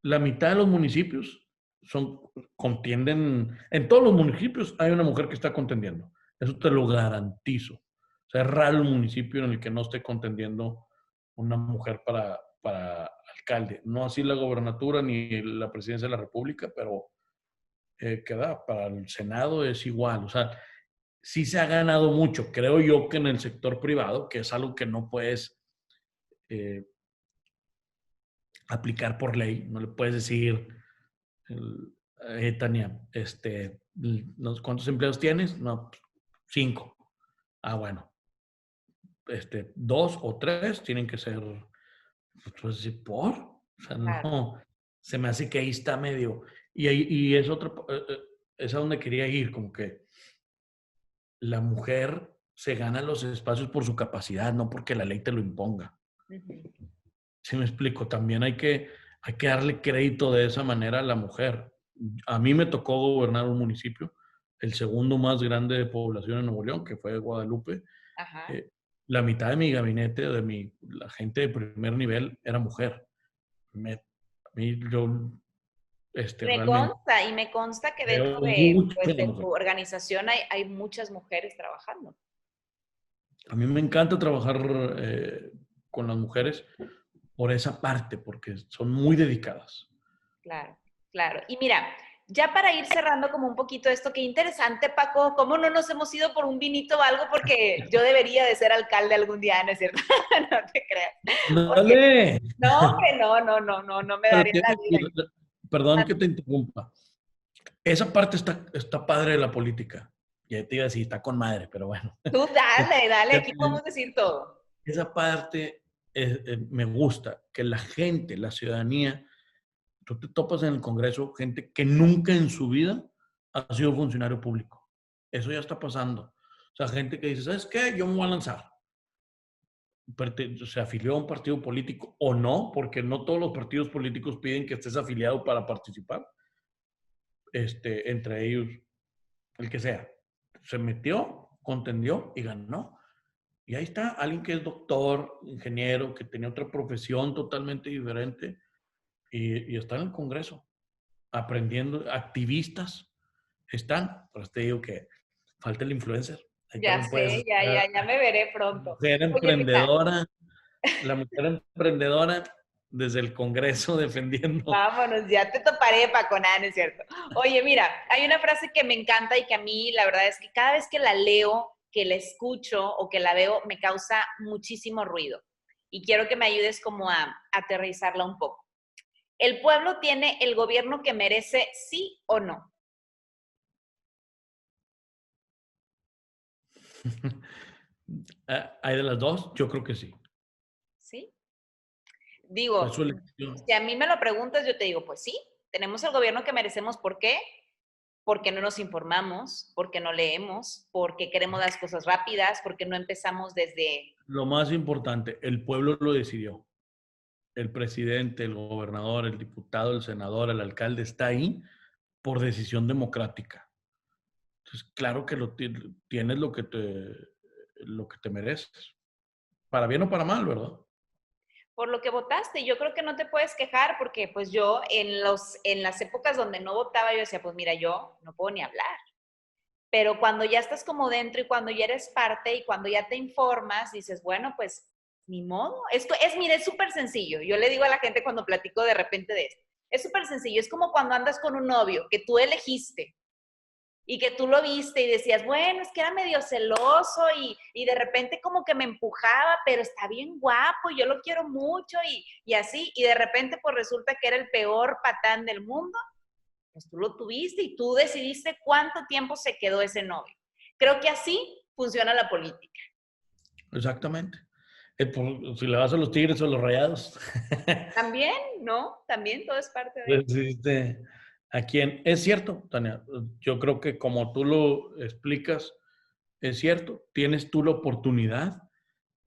la mitad de los municipios contienden, en todos los municipios hay una mujer que está contendiendo. Eso te lo garantizo. O sea, es raro el municipio en el que no esté contendiendo una mujer para alcalde. No así la gobernatura ni la presidencia de la República, pero queda para el Senado es igual. O sea, sí se ha ganado mucho. Creo yo que en el sector privado, que es algo que no puedes eh, aplicar por ley. No le puedes decir, Tania, ¿cuántos empleados tienes? No, 5. Ah, bueno, 2 o 3 tienen que ser, pues, decir, ¿por? O sea, Claro. no, se me hace que ahí está medio, y es otro, es a donde quería ir, como que la mujer se gana los espacios por su capacidad, no porque la ley te lo imponga. Ujú. Sí me explico, también hay que darle crédito de esa manera a la mujer. A mí me tocó gobernar un municipio, el segundo más grande de población en Nuevo León, que fue Guadalupe. Ajá. Eh, la mitad de mi gabinete, la gente de primer nivel, era mujer. A mí, yo, realmente Y me consta que dentro veo de, mucho pues, en la de mujer. tu organización hay muchas mujeres trabajando. A mí me encanta trabajar con las mujeres por esa parte, porque son muy dedicadas. Claro, claro. Y mira, ya para ir cerrando como un poquito esto, qué interesante, Paco, cómo no nos hemos ido por un vinito o algo porque yo debería de ser alcalde algún día, ¿no es cierto? No te creas. Oye, ¡Dale! no, hombre, no me Pero daría la tiene vida. perdón que te interrumpa. Esa parte está padre de la política. Ya te iba a decir, está con madre, pero bueno. Tú dale, aquí podemos decir todo. Esa parte me gusta, que la gente, la ciudadanía, tú te topas en el Congreso gente que nunca en su vida ha sido funcionario público. Eso ya está pasando. O sea, gente que dice, ¿sabes qué? Yo me voy a lanzar. Se afilió a un partido político o no, porque no todos los partidos políticos piden que estés afiliado para participar. Entre ellos el que sea. Se metió, contendió y ganó. Y ahí está, alguien que es doctor, ingeniero, que tenía otra profesión totalmente diferente y está en el Congreso aprendiendo, activistas están, pero te digo que falta el influencer. Ahí Ya también puedes sé, estar ya me veré pronto. mujer Oye, mira, emprendedora, la mujer emprendedora desde el Congreso defendiendo. vámonos, ya te toparé, Paco, nada, no es cierto. Oye, mira, hay una frase que me encanta y que a mí, la verdad es que cada vez que la leo, que la escucho o que la veo, me causa muchísimo ruido. Y quiero que me ayudes como a aterrizarla un poco. ¿El pueblo tiene el gobierno que merece, sí o no? ¿Hay de las dos? Yo creo que sí. ¿Sí? Fue Digo, su elección. si a mí me lo preguntas, yo te digo, pues sí, tenemos el gobierno que merecemos. ¿Por qué? Porque no nos informamos, porque no leemos, porque queremos las cosas rápidas, porque no empezamos desde... Lo más importante, el pueblo lo decidió. El presidente, el gobernador, el diputado, el senador, el alcalde está ahí por decisión democrática. Entonces, claro que tienes lo que te mereces. Para bien o para mal, ¿verdad? Por lo que votaste. Yo creo que no te puedes quejar porque pues yo en las épocas donde no votaba yo decía, pues mira, yo no puedo ni hablar. Pero cuando ya estás como dentro y cuando ya eres parte y cuando ya te informas, dices, bueno, pues ni modo. Mira, es súper sencillo. Yo le digo a la gente cuando platico de repente de esto, es súper sencillo. Es como cuando andas con un novio que tú elegiste y que tú lo viste y decías, bueno, es que era medio celoso y de repente como que me empujaba, pero está bien guapo, yo lo quiero mucho y así, y de repente pues resulta que era el peor patán del mundo, pues tú lo tuviste y tú decidiste cuánto tiempo se quedó ese novio. Creo que así funciona la política. Exactamente. Si le vas a los Tigres o a los Rayados, También, ¿no? También todo es parte de... decidiste a quién. Es cierto, Tania. Yo creo que como tú lo explicas, es cierto. Tienes tú la oportunidad,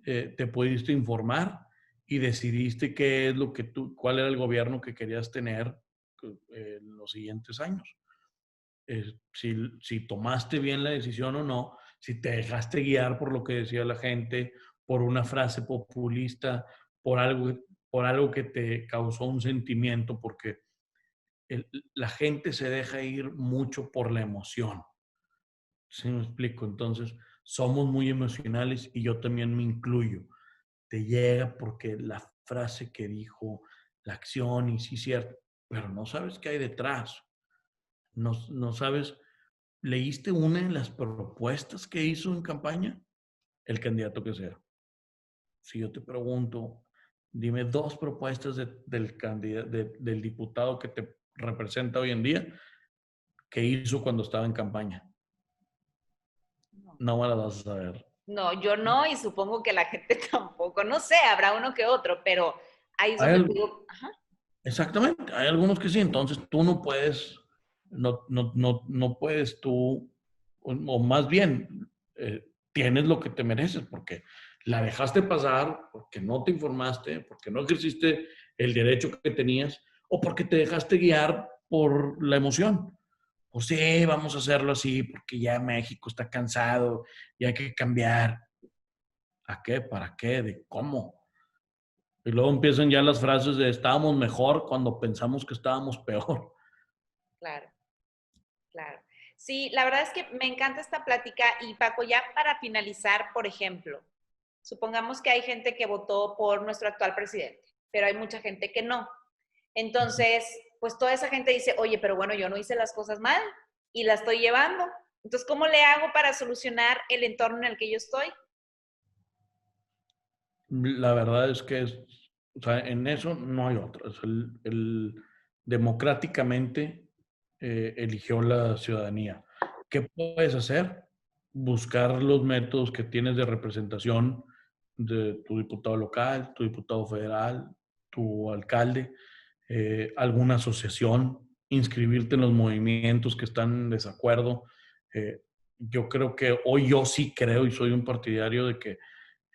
te pudiste informar y decidiste qué es lo que cuál era el gobierno que querías tener en los siguientes años. Si tomaste bien la decisión o no, si te dejaste guiar por lo que decía la gente, por una frase populista, por algo, por algo que te causó un sentimiento, porque la gente se deja ir mucho por la emoción. ¿Sí me explico? Entonces, somos muy emocionales y yo también me incluyo. Te llega porque la frase que dijo, la acción, y sí, cierto, pero no sabes qué hay detrás. No sabes. ¿Leíste una de las propuestas que hizo en campaña? El candidato que sea. Si yo te pregunto, dime dos propuestas del candidato, del diputado que te representa hoy en día, que hizo cuando estaba en campaña. No, No me la vas a saber. no, yo no y supongo que la gente tampoco. No sé, habrá uno que otro, pero ahí es donde te Hay, digo, ajá, exactamente, hay algunos que sí, entonces tú no puedes, no puedes tú, o más bien, tienes lo que te mereces, porque la dejaste pasar, porque no te informaste, porque no ejerciste el derecho que tenías, o porque te dejaste guiar por la emoción. Pues sí, vamos a hacerlo así, porque ya México está cansado y hay que cambiar. ¿A qué? ¿Para qué? ¿De cómo? Y luego empiezan ya las frases de estábamos mejor cuando pensamos que estábamos peor. claro. Claro. Sí, la verdad es que me encanta esta plática y Paco, ya para finalizar, por ejemplo, supongamos que hay gente que votó por nuestro actual presidente, pero hay mucha gente que no. Entonces, pues toda esa gente dice, oye, pero bueno, yo no hice las cosas mal y la estoy llevando. Entonces, ¿cómo le hago para solucionar el entorno en el que yo estoy? La verdad es que o sea, en eso no hay otra. Democráticamente eligió la ciudadanía. ¿Qué puedes hacer? Buscar los métodos que tienes de representación de tu diputado local, tu diputado federal, tu alcalde, alguna asociación, inscribirte en los movimientos que están en desacuerdo. Eh, yo creo que hoy yo sí creo y soy un partidario de que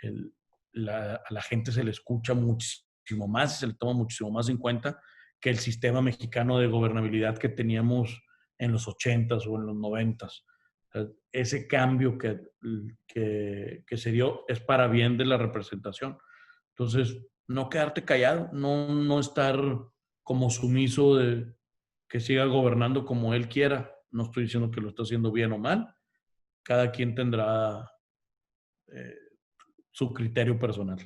el, a la gente se le escucha muchísimo más, se le toma muchísimo más en cuenta que el sistema mexicano de gobernabilidad que teníamos en los 80s o en los 90s. Ese cambio que se dio es para bien de la representación. Entonces, no quedarte callado, no estar como sumiso de que siga gobernando como él quiera. No estoy diciendo que lo está haciendo bien o mal. Cada quien tendrá eh, su criterio personal.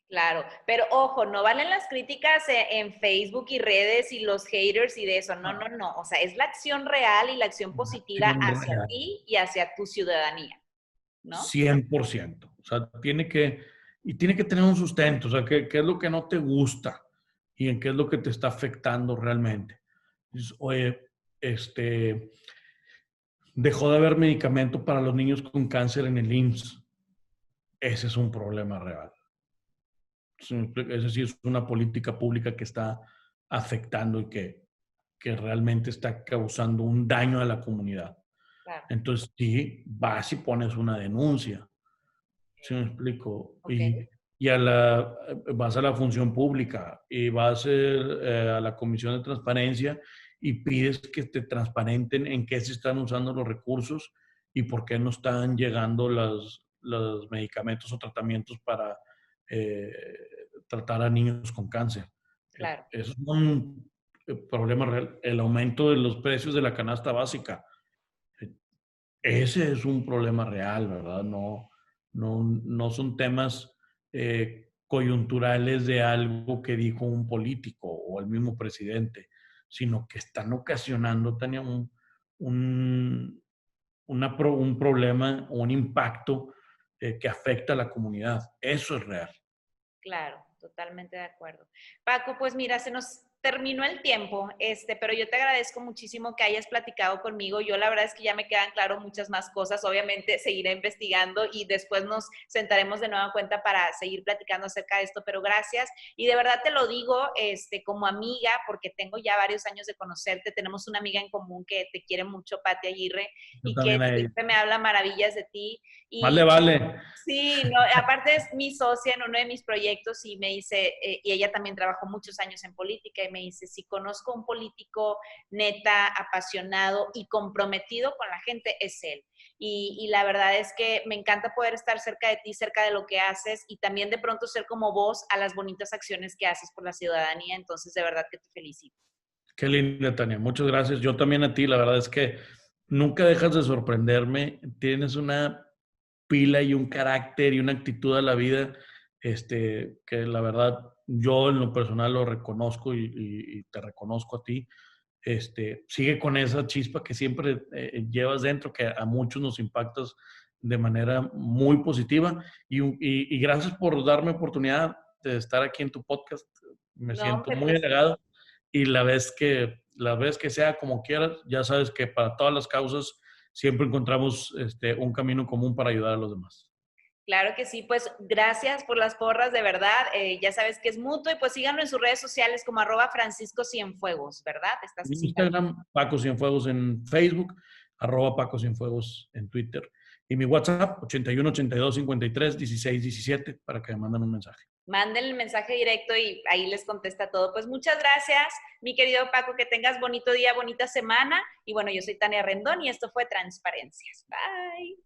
Claro, pero ojo, no valen las críticas en Facebook y redes y los haters y de eso, no, no, no, o sea, es la acción real y la acción positiva Acción hacia real. ti y hacia tu ciudadanía, ¿no? 100%. O sea, tiene que tener un sustento. O sea, ¿qué es lo que no te gusta? ¿Y en qué es lo que te está afectando realmente? Dices, oye, dejó de haber medicamento para los niños con cáncer en el IMSS. Ese es un problema real. Esa sí es una política pública que está afectando y que realmente está causando un daño a la comunidad. Claro, Entonces, sí, vas y pones una denuncia. ¿Sí me explico? ok, Y vas a la función pública y vas a la comisión de transparencia y pides que te transparenten en qué se están usando los recursos y por qué no están llegando los medicamentos o tratamientos para eh, tratar a niños con cáncer. claro, Eso es un problema real. El aumento de los precios de la canasta básica. Ese es un problema real, ¿verdad? No son temas coyunturales de algo que dijo un político o el mismo presidente, sino que están ocasionando, Tania, un, un problema o un impacto que afecta a la comunidad. Eso es real. claro, totalmente de acuerdo. Paco, pues mira, se nos terminó el tiempo, pero yo te agradezco muchísimo que hayas platicado conmigo. Yo la verdad es que ya me quedan claro muchas más cosas. Obviamente seguiré investigando y después nos sentaremos de nueva cuenta para seguir platicando acerca de esto, pero gracias. Y de verdad te lo digo, como amiga, porque tengo ya varios años de conocerte. Tenemos una amiga en común que te quiere mucho, Pati Aguirre, Yo y que también a ella. siempre me habla maravillas de ti. Vale, Y vale. sí, no, aparte es mi socia en uno de mis proyectos y me dice, y ella también trabajó muchos años en política y me dice, si conozco un político neta, apasionado y comprometido con la gente, es él. Y la verdad es que me encanta poder estar cerca de ti, cerca de lo que haces y también de pronto ser como voz a las bonitas acciones que haces por la ciudadanía. Entonces, de verdad que te felicito. Qué linda, Tania. Muchas gracias. Yo también a ti. La verdad es que nunca dejas de sorprenderme. Tienes una pila y un carácter y una actitud a la vida, que la verdad yo en lo personal lo reconozco y te reconozco a ti. Sigue con esa chispa que siempre llevas dentro, que a muchos nos impactas de manera muy positiva. Y gracias por darme oportunidad de estar aquí en tu podcast. Me No, siento hombre, muy pues halagado y la vez que sea como quieras, ya sabes que para todas las causas siempre encontramos un camino común para ayudar a los demás. claro que sí, pues gracias por las porras, de verdad. Ya sabes que es mutuo y pues síganlo en sus redes sociales como @Francisco Cienfuegos, ¿verdad? Estás En así también. Instagram, Paco Cienfuegos en Facebook, @Paco Cienfuegos en Twitter. Y mi WhatsApp, 81 82 53 16 17, para que me manden un mensaje. Manden el mensaje directo y ahí les contesta todo. Pues muchas gracias, mi querido Paco, que tengas bonito día, bonita semana. Y bueno, yo soy Tania Rendón y esto fue Transparencias. Bye.